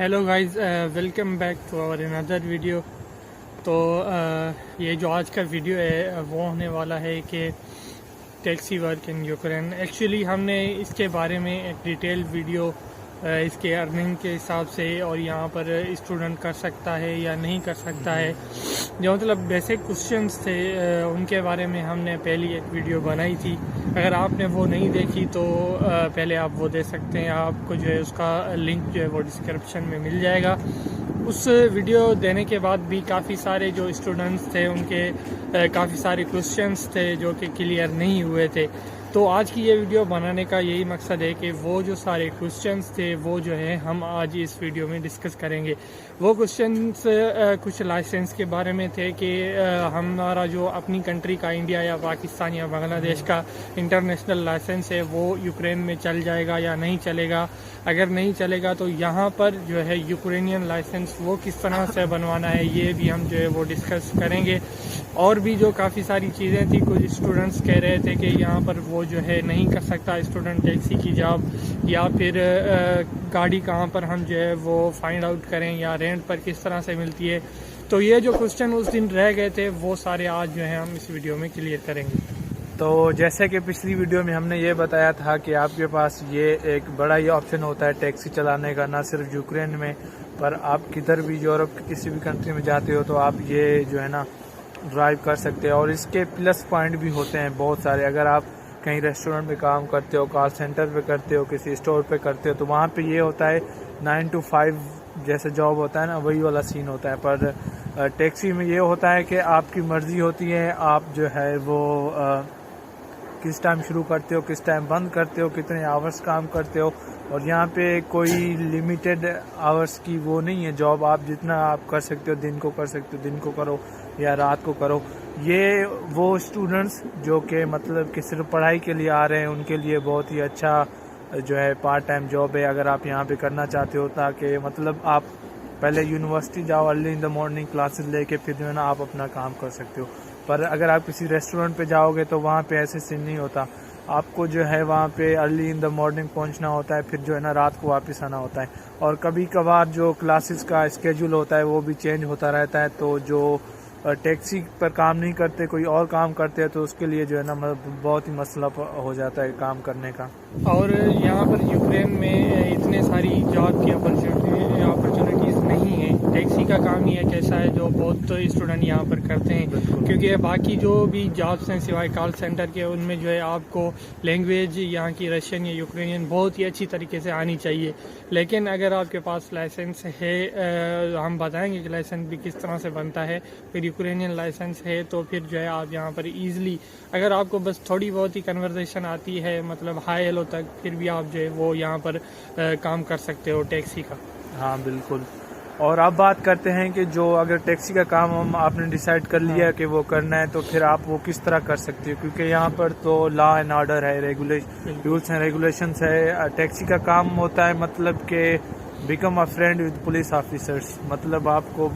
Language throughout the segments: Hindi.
Hello guys, welcome back to our another video. तो ये जो आज का वीडियो है वो होने वाला है कि taxi work in Ukraine. Actually हमने इसके बारे में एक डिटेल वीडियो इसके अर्निंग के हिसाब से और यहाँ पर स्टूडेंट कर सकता है या नहीं कर सकता है, जो मतलब बेसिक क्वेश्चंस थे उनके बारे में हमने पहली एक वीडियो बनाई थी। अगर आपने वो नहीं देखी तो पहले आप वो दे सकते हैं। आपको जो है उसका लिंक जो है वो डिस्क्रिप्शन में मिल जाएगा। उस वीडियो देने के बाद भी काफ़ी सारे जो स्टूडेंट्स थे उनके काफ़ी सारे क्वेश्चंस थे जो कि क्लियर नहीं हुए थे। तो आज की ये वीडियो बनाने का यही मकसद है कि वो जो सारे क्वेश्चंस थे वो जो है हम आज इस वीडियो में डिस्कस करेंगे। वो क्वेश्चंस कुछ लाइसेंस के बारे में थे कि हमारा जो अपनी कंट्री का इंडिया या पाकिस्तान या बांग्लादेश का इंटरनेशनल लाइसेंस है वो यूक्रेन में चल जाएगा या नहीं चलेगा। अगर नहीं चलेगा तो यहाँ पर जो है यूक्रेनियन लाइसेंस वो किस तरह से बनवाना है, ये भी हम जो है वो डिस्कस करेंगे। और भी जो काफ़ी सारी चीज़ें थी, कुछ स्टूडेंट्स कह रहे थे कि यहाँ पर वो जो है नहीं कर सकता स्टूडेंट टैक्सी की जॉब, या फिर गाड़ी कहाँ पर हम जो है वो फाइंड आउट करें, या रेंट पर किस तरह से मिलती है। तो ये जो क्वेश्चन उस दिन रह गए थे वो सारे आज जो है हम इस वीडियो में क्लियर करेंगे। तो जैसे कि पिछली वीडियो में हमने ये बताया था कि आपके पास ये एक बड़ा ही ऑप्शन होता है टैक्सी चलाने का, ना सिर्फ यूक्रेन में पर आप किधर भी यूरोप की किसी भी कंट्री में जाते हो तो आप ये जो है ना ड्राइव कर सकते हो। और इसके प्लस पॉइंट भी होते हैं बहुत सारे। अगर आप कहीं रेस्टोरेंट में काम करते हो, कॉल सेंटर पे करते हो, किसी स्टोर पे करते हो, तो वहाँ पे ये होता है 9 to 5 जैसे जॉब होता है ना, वही वाला सीन होता है। पर टैक्सी में ये होता है कि आपकी मर्जी होती है, आप जो है वो किस टाइम शुरू करते हो, किस टाइम बंद करते हो, कितने आवर्स काम करते हो। और यहाँ पे कोई लिमिटेड आवर्स की वो नहीं है जॉब, आप जितना आप कर सकते हो दिन को कर सकते हो, दिन को करो या रात को करो। ये वो स्टूडेंट्स जो कि मतलब कि सिर्फ पढ़ाई के लिए आ रहे हैं उनके लिए बहुत ही अच्छा जो है पार्ट टाइम जॉब है। अगर आप यहाँ पे करना चाहते हो ताकि मतलब आप पहले यूनिवर्सिटी जाओ, early in the morning classes लेके फिर जो है ना आप अपना काम कर सकते हो। पर अगर आप किसी रेस्टोरेंट पे जाओगे तो वहाँ पे ऐसे सीन नहीं होता। आपको जो है वहाँ पे अर्ली इन द मॉर्निंग पहुँचना होता है, फिर जो है ना रात को वापस आना होता है। और कभी कभार जो क्लासेस का स्केड्यूल होता है वो भी चेंज होता रहता है। तो जो टैक्सी पर काम नहीं करते, कोई और काम करते हैं, तो उसके लिए जो है ना बहुत ही मसला हो जाता है काम करने का। और यहाँ पर यूक्रेन में इतने सारी जॉब की अपॉर्चुनिटीज़ नहीं है। टैक्सी का काम ही एक ऐसा है जो बहुत स्टूडेंट यहाँ पर करते हैं, क्योंकि बाकी जो भी जॉब्स हैं सिवाय कॉल सेंटर के उनमें जो है आपको लैंग्वेज यहाँ की रशियन या यूक्रेनियन बहुत ही अच्छी तरीके से आनी चाहिए। लेकिन अगर आपके पास लाइसेंस है, हम बताएंगे कि लाइसेंस भी किस तरह से बनता है, फिर यूक्रेनियन लाइसेंस है तो फिर जो है आप यहाँ पर ईजिली, अगर आपको बस थोड़ी बहुत ही कन्वर्सेशन आती है मतलब हाई हेलो तक, फिर भी आप जो है वो यहाँ पर काम कर सकते हो टैक्सी का। हाँ बिल्कुल। और अब बात करते हैं कि जो अगर टैक्सी का काम हम आपने डिसाइड कर लिया कि वो करना है तो फिर आप वो किस तरह कर सकते हो, क्योंकि यहाँ पर तो लॉ एंड ऑर्डर है, रूल्स एंड रेगुलेशंस है। टैक्सी का काम होता है मतलब कि become a friend with police officers. मतलब आपको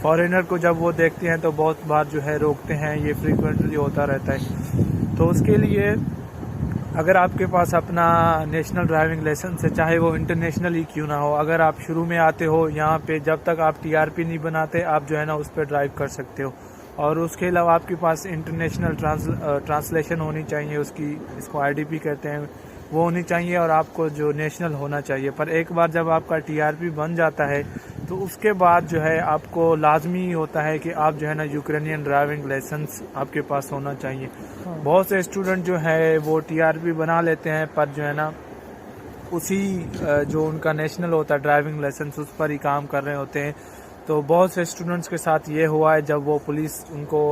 फॉरेनर को जब वो देखते हैं तो बहुत बार जो है रोकते हैं, ये फ्रीक्वेंटली होता रहता है। तो उसके लिए अगर आपके पास अपना नेशनल ड्राइविंग लाइसेंस है, चाहे वो इंटरनेशनल ही क्यों ना हो, अगर आप शुरू में आते हो यहाँ पे, जब तक आप टीआरपी नहीं बनाते आप जो है ना उस पर ड्राइव कर सकते हो। और उसके अलावा आपके पास इंटरनेशनल ट्रांसलेशन होनी चाहिए, उसकी इसको आईडीपी कहते हैं, वो होनी चाहिए। और आपको जो नेशनल होना चाहिए। पर एक बार जब आपका टीआरपी बन जाता है तो उसके बाद जो है आपको लाजमी होता है कि आप जो है ना यूक्रेनियन ड्राइविंग लाइसेंस आपके पास होना चाहिए। बहुत से स्टूडेंट जो है वो टीआरपी बना लेते हैं पर जो है ना उसी जो उनका नेशनल होता है ड्राइविंग लाइसेंस उस पर ही काम कर रहे होते हैं। तो बहुत से स्टूडेंट्स के साथ ये हुआ है, जब वो पुलिस उनको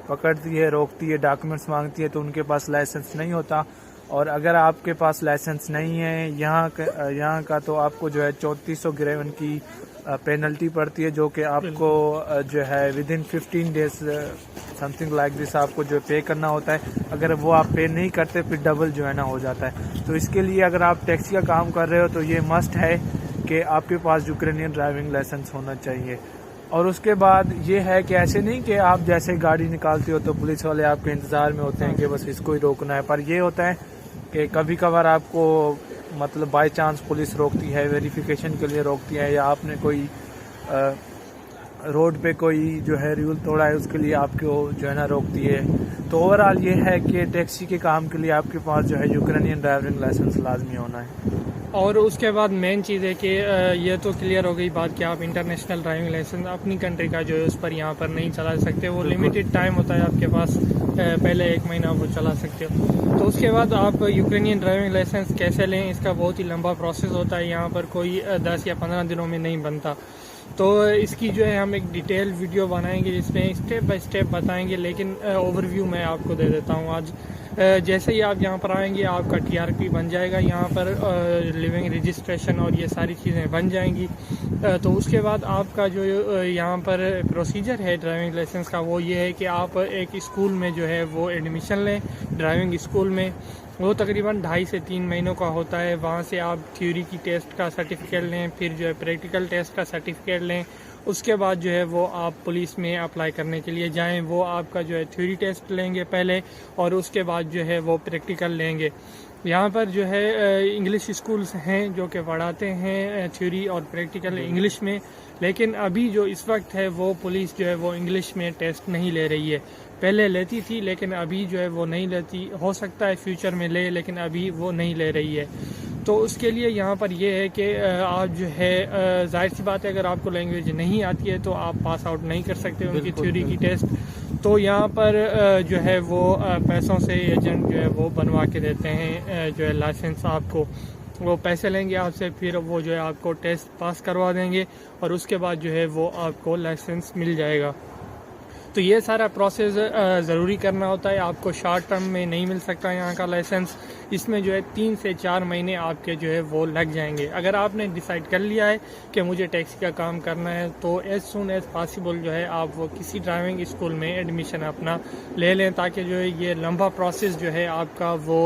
पकड़ती है, रोकती है, डॉक्यूमेंट्स मांगती है तो उनके पास लाइसेंस नहीं होता। और अगर आपके पास लाइसेंस नहीं है यहाँ का तो आपको जो है 3400 ग्रेवन की पेनल्टी पड़ती है, जो कि आपको जो है with in 15 days something like this आपको जो पे करना होता है। अगर वो आप पे नहीं करते फिर डबल जो है ना हो जाता है। तो इसके लिए अगर आप टैक्सी का काम कर रहे हो तो ये मस्ट है कि आपके पास यूक्रेनियन ड्राइविंग लाइसेंस होना चाहिए। और उसके बाद ये है कि ऐसे नहीं कि आप जैसे गाड़ी निकालते हो तो पुलिस वाले आपके इंतज़ार में होते हैं कि बस इसको ही रोकना है। पर ये होता है कि कभी कभार आपको मतलब बाय चांस पुलिस रोकती है, वेरिफिकेशन के लिए रोकती है, या आपने कोई रोड पे कोई जो है रूल तोड़ा है उसके लिए आपको जो है ना रोकती है। तो ओवरऑल ये है कि टैक्सी के काम के लिए आपके पास जो है यूक्रेनियन ड्राइविंग लाइसेंस लाजमी होना है। और उसके बाद मेन चीज़ है कि ये तो क्लियर हो गई बात कि आप इंटरनेशनल ड्राइविंग लाइसेंस अपनी कंट्री का जो है उस पर यहाँ पर नहीं चला सकते, वो लिमिटेड टाइम होता है आपके पास, पहले 1 महीना वो चला सकते हो। तो उसके बाद आप यूक्रेनियन ड्राइविंग लाइसेंस कैसे लें, इसका बहुत ही लंबा प्रोसेस होता है, यहाँ पर कोई 10 या 15 दिनों में नहीं बनता। तो इसकी जो है हम एक डिटेल वीडियो बनाएंगे जिसमें स्टेप बाय स्टेप बताएंगे, लेकिन ओवरव्यू मैं आपको दे देता हूँ आज। जैसे ही आप यहाँ पर आएंगे आपका TRP बन जाएगा, यहाँ पर लिविंग रजिस्ट्रेशन और ये सारी चीज़ें बन जाएंगी। तो उसके बाद आपका जो यहाँ पर प्रोसीजर है ड्राइविंग लाइसेंस का वो ये है कि आप एक स्कूल में जो है वो एडमिशन लें, ड्राइविंग स्कूल में। वो तकरीबन 2.5 से 3 महीनों का होता है। वहाँ से आप थ्योरी की टेस्ट का सर्टिफिकेट लें, फिर जो है प्रैक्टिकल टेस्ट का सर्टिफिकेट लें। उसके बाद जो है वो आप पुलिस में अप्लाई करने के लिए जाएं। वो आपका जो है थ्योरी टेस्ट लेंगे पहले और उसके बाद जो है वो प्रैक्टिकल लेंगे। यहाँ पर जो है इंग्लिश स्कूल्स हैं जो कि पढ़ाते हैं थ्योरी और प्रैक्टिकल इंग्लिश में, लेकिन अभी जो इस वक्त है वो पुलिस जो है वो इंग्लिश में टेस्ट नहीं ले रही है। पहले लेती थी लेकिन अभी जो है वो नहीं लेती, हो सकता है फ्यूचर में ले, लेकिन अभी वो नहीं ले रही है। तो उसके लिए यहाँ पर ये है कि आप जो है जाहिर सी बात है अगर आपको लैंग्वेज नहीं आती है तो आप पास आउट नहीं कर सकते उनकी थ्योरी की टेस्ट। तो यहाँ पर जो है वो पैसों से एजेंट जो है वो बनवा के देते हैं जो है लाइसेंस आपको। वो पैसे लेंगे आपसे, फिर वो जो है आपको टेस्ट पास करवा देंगे और उसके बाद जो है वो आपको लाइसेंस मिल जाएगा। तो ये सारा प्रोसेस ज़रूरी करना होता है, आपको शॉर्ट टर्म में नहीं मिल सकता यहाँ का लाइसेंस। इसमें जो है 3 से 4 महीने आपके जो है वो लग जाएंगे। अगर आपने डिसाइड कर लिया है कि मुझे टैक्सी का काम करना है तो एज सुन एज पॉसिबल जो है आप वो किसी ड्राइविंग स्कूल में एडमिशन अपना ले लें, ताकि जो है ये लंबा प्रोसेस जो है आपका वो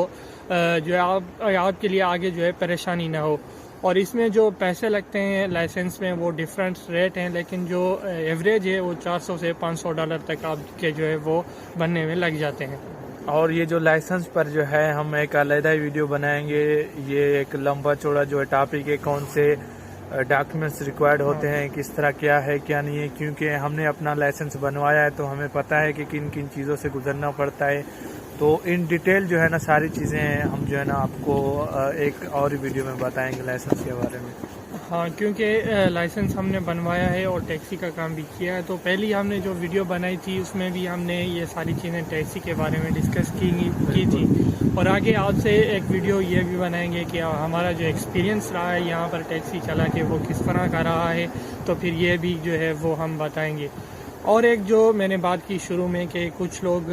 जो है आपके लिए आगे जो है परेशानी ना हो। और इसमें जो पैसे लगते हैं लाइसेंस में वो डिफरेंट रेट हैं, लेकिन जो एवरेज है वो $400 से $500 तक आपके जो है वो बनने में लग जाते हैं। और ये जो लाइसेंस पर जो है हम एक अलग वीडियो बनाएंगे, ये एक लंबा चौड़ा जो है टॉपिक है, कौन से डॉक्यूमेंट्स रिक्वायर्ड होते हैं, किस तरह क्या है क्या नहीं है, क्योंकि हमने अपना लाइसेंस बनवाया है तो हमें पता है कि किन किन चीज़ों से गुजरना पड़ता है। तो इन डिटेल जो है ना सारी चीज़ें हम जो है ना आपको एक और वीडियो में बताएंगे लाइसेंस के बारे में। हाँ, क्योंकि लाइसेंस हमने बनवाया है और टैक्सी का काम भी किया है। तो पहली हमने जो वीडियो बनाई थी उसमें भी हमने ये सारी चीज़ें टैक्सी के बारे में डिस्कस की थी। और आगे आपसे एक वीडियो ये भी बनाएंगे कि हमारा जो एक्सपीरियंस रहा है यहाँ पर टैक्सी चला के वो किस तरह का रहा है, तो फिर ये भी जो है वो हम बताएंगे। और एक जो मैंने बात की शुरू में कि कुछ लोग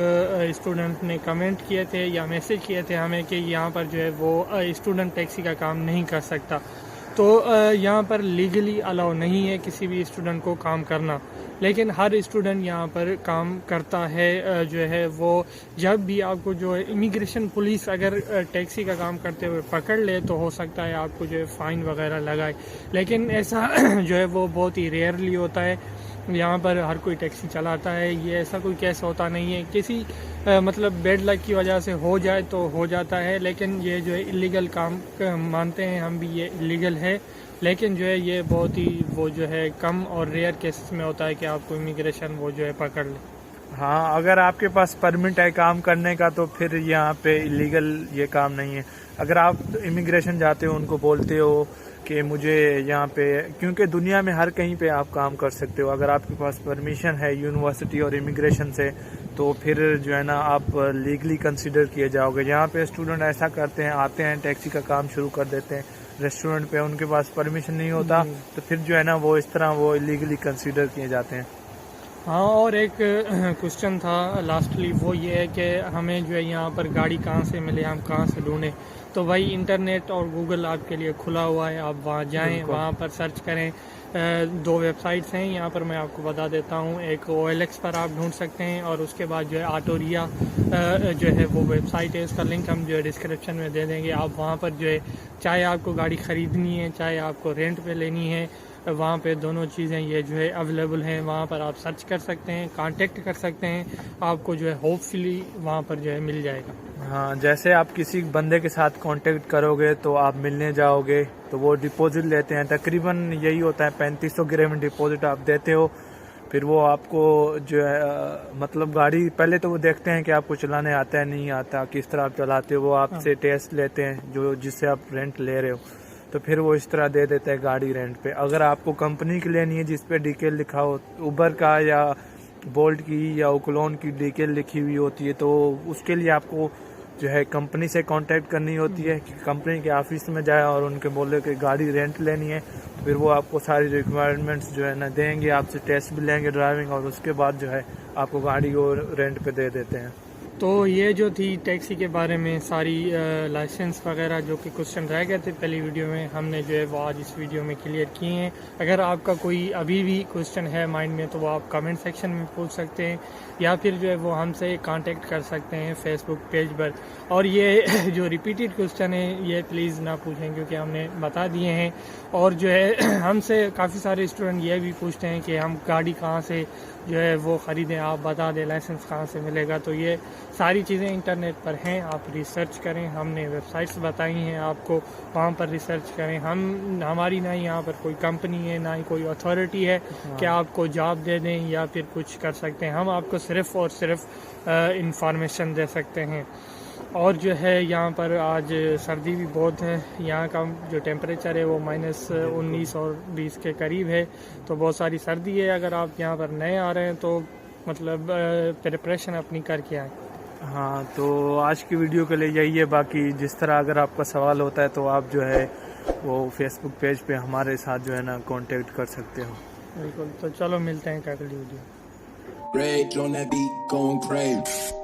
स्टूडेंट ने कमेंट किए थे या मैसेज किए थे हमें कि यहाँ पर जो है वो स्टूडेंट टैक्सी का काम नहीं कर सकता। तो यहाँ पर लीगली अलाउ नहीं है किसी भी स्टूडेंट को काम करना, लेकिन हर स्टूडेंट यहाँ पर काम करता है। जो है वो जब भी आपको जो है इमिग्रेशन पुलिस अगर टैक्सी का काम करते हुए पकड़ ले तो हो सकता है आपको जो है फ़ाइन वगैरह लगाए, लेकिन ऐसा जो है वो बहुत ही रेयरली होता है। यहाँ पर हर कोई टैक्सी चलाता है, ये ऐसा कोई केस होता नहीं है। किसी मतलब बेड लक की वजह से हो जाए तो हो जाता है, लेकिन ये जो है इलीगल काम मानते हैं हम भी, ये इलीगल है, लेकिन जो है ये बहुत ही वो जो है कम और रेयर केसेस में होता है कि आपको इमिग्रेशन वो जो है पकड़ ले। हाँ, अगर आपके पास परमिट है काम करने का तो फिर यहाँ पे इलीगल ये काम नहीं है। अगर आप इमिग्रेशन जाते हो उनको बोलते हो कि मुझे यहाँ पे, क्योंकि दुनिया में हर कहीं पे आप काम कर सकते हो, अगर आपके पास परमिशन है यूनिवर्सिटी और इमिग्रेशन से तो फिर जो है ना आप लीगली कंसिडर किए जाओगे। यहाँ पे स्टूडेंट ऐसा करते हैं, आते हैं टैक्सी का काम शुरू कर देते हैं रेस्टोरेंट पे, उनके पास परमिशन नहीं होता तो फिर जो है ना वो इस तरह वो इलीगली कंसिडर किए जाते हैं। हाँ, और एक क्वेश्चन था लास्टली, वो ये है कि हमें जो है यहाँ पर गाड़ी कहाँ से मिले, हम कहाँ से ढूंढें। तो भाई इंटरनेट और गूगल आपके लिए खुला हुआ है, आप वहाँ जाएं, वहाँ पर सर्च करें। 2 वेबसाइट्स हैं यहाँ पर मैं आपको बता देता हूँ। एक OLX पर आप ढूंढ सकते हैं और उसके बाद जो है ऑटोरिया जो है वो वेबसाइट है, उसका लिंक हम जो है डिस्क्रिप्शन में दे देंगे। आप वहाँ पर जो है चाहे आपको गाड़ी ख़रीदनी है, चाहे आपको रेंट पे लेनी है, वहाँ पे दोनों चीज़ें ये जो है अवेलेबल हैं। वहाँ पर आप सर्च कर सकते हैं, कांटेक्ट कर सकते हैं, आपको जो है होपफुली वहाँ पर जो है मिल जाएगा। हाँ, जैसे आप किसी बंदे के साथ कांटेक्ट करोगे तो आप मिलने जाओगे तो वो डिपॉजिट लेते हैं, तकरीबन यही होता है 3500 ग्राम डिपॉजिट आप देते हो। फिर वो आपको जो है मतलब गाड़ी पहले तो वो देखते हैं कि आपको चलाने आता है नहीं आता, किस तरह आप चलाते हो, वो आपसे टेस्ट लेते हैं जो जिससे आप रेंट ले रहे हो, तो फिर वो इस तरह दे देते हैं गाड़ी रेंट पे। अगर आपको कंपनी की लेनी है जिस पे डीकेल लिखा हो, उबर का या बोल्ट की या उकलोन की डीकेल लिखी हुई होती है, तो उसके लिए आपको जो है कंपनी से कांटेक्ट करनी होती है कि कंपनी के ऑफिस में जाए और उनके बोले कि गाड़ी रेंट लेनी है। फिर वो आपको सारी रिक्वायरमेंट्स जो है ना देंगे, आपसे टेस्ट भी लेंगे ड्राइविंग, और उसके बाद जो है आपको गाड़ी को रेंट पे दे देते हैं। तो ये जो थी टैक्सी के बारे में सारी लाइसेंस वगैरह जो कि क्वेश्चन रह गए थे पहली वीडियो में, हमने जो है वो आज इस वीडियो में क्लियर किए हैं। अगर आपका कोई अभी भी क्वेश्चन है माइंड में तो वो आप कमेंट सेक्शन में पूछ सकते हैं, या फिर जो है वो हमसे कांटेक्ट कर सकते हैं फेसबुक पेज पर। और ये जो रिपीटेड क्वेश्चन है ये प्लीज़ ना पूछें क्योंकि हमने बता दिए हैं। और जो है हमसे काफ़ी सारे स्टूडेंट ये भी पूछते हैं कि हम गाड़ी कहाँ से जो है वो ख़रीदें, आप बता दें लाइसेंस कहाँ से मिलेगा। तो ये सारी चीज़ें इंटरनेट पर हैं, आप रिसर्च करें, हमने वेबसाइट्स बताई हैं आपको, वहाँ पर रिसर्च करें। हमारी ना ही यहाँ पर कोई कंपनी है ना ही कोई अथॉरिटी है कि आपको जॉब दे दें या फिर कुछ कर सकते हैं। हम आपको सिर्फ़ और सिर्फ इंफॉर्मेशन दे सकते हैं। और जो है यहाँ पर आज सर्दी भी बहुत है, यहाँ का जो टेम्परेचर है वो -19 और 20 के करीब है, तो बहुत सारी सर्दी है। अगर आप यहाँ पर नए आ रहे हैं तो मतलब प्रिपरेशन अपनी करके आए। हाँ, तो आज की वीडियो के लिए यही है। बाकी जिस तरह अगर आपका सवाल होता है तो आप जो है वो फेसबुक पेज पे हमारे साथ जो है ना कांटेक्ट कर सकते हो। बिल्कुल, तो चलो मिलते हैं अगली video. Rage on that beat, going crazy.